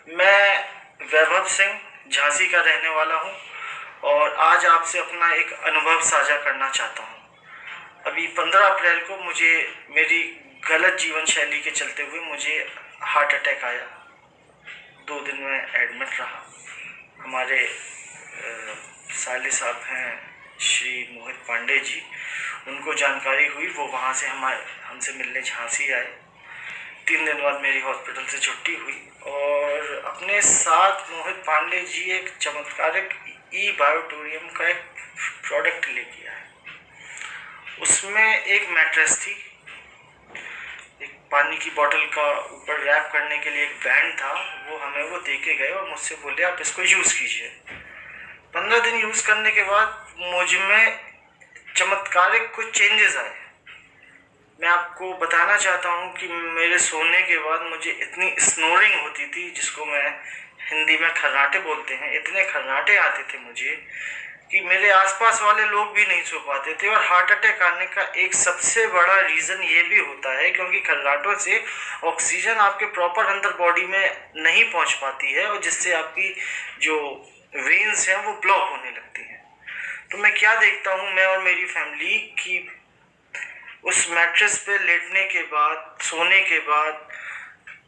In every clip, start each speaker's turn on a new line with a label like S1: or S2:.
S1: मैं वैभव सिंह झांसी का रहने वाला हूँ और आज आपसे अपना एक अनुभव साझा करना चाहता हूँ। अभी 15 अप्रैल को मुझे मेरी गलत जीवन शैली के चलते हुए मुझे हार्ट अटैक आया। 2 दिन में एडमिट रहा। हमारे साले साहब हैं श्री मोहित पांडे जी, उनको जानकारी हुई, वो वहाँ से हमसे मिलने झांसी आए। 3 दिन बाद मेरी हॉस्पिटल से छुट्टी हुई और अपने साथ मोहित पांडे जी एक चमत्कारिक ई-बायोटोरियम का एक प्रोडक्ट लेके आए। उसमें एक मैट्रेस थी, एक पानी की बोतल का ऊपर रैप करने के लिए एक बैंड था, वो हमें वो दे के गए और मुझसे बोले आप इसको यूज़ कीजिए। 15 दिन यूज़ करने के बाद मुझ में चमत्कारिक कुछ चेंजेस आए। मैं आपको बताना चाहता हूँ कि मेरे सोने के बाद मुझे इतनी स्नोरिंग होती थी, जिसको मैं हिंदी में खर्राटे बोलते हैं, इतने खर्राटे आते थे मुझे कि मेरे आसपास वाले लोग भी नहीं सो पाते थे। और हार्ट अटैक आने का एक सबसे बड़ा रीज़न ये भी होता है क्योंकि खर्राटों से ऑक्सीजन आपके प्रॉपर अंदर बॉडी में नहीं पहुँच पाती है और जिससे आपकी जो वेन्स हैं वो ब्लॉक होने लगती हैं। तो मैं क्या देखता हूँ, मैं और मेरी फैमिली, कि उस मैट्रेस पे लेटने के बाद, सोने के बाद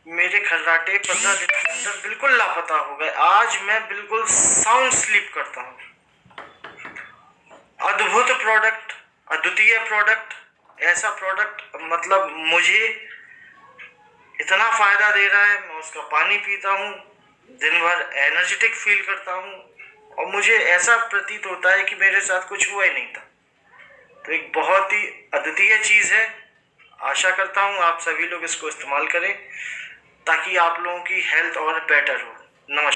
S1: मेरे खर्राटे 15 दिन के अंदर बिल्कुल लापता हो गए। आज मैं बिल्कुल साउंड स्लीप करता हूँ। अद्भुत प्रोडक्ट, अद्वितीय प्रोडक्ट, ऐसा प्रोडक्ट मतलब मुझे इतना फ़ायदा दे रहा है। मैं उसका पानी पीता हूँ, दिन भर एनर्जेटिक फील करता हूँ और मुझे ऐसा प्रतीत होता है कि मेरे साथ कुछ हुआ ही नहीं था। तो एक बहुत ही अद्वितीय चीज़ है। आशा करता हूँ आप सभी लोग इसको इस्तेमाल करें ताकि आप लोगों की हेल्थ और बेटर हो। नमस्कार।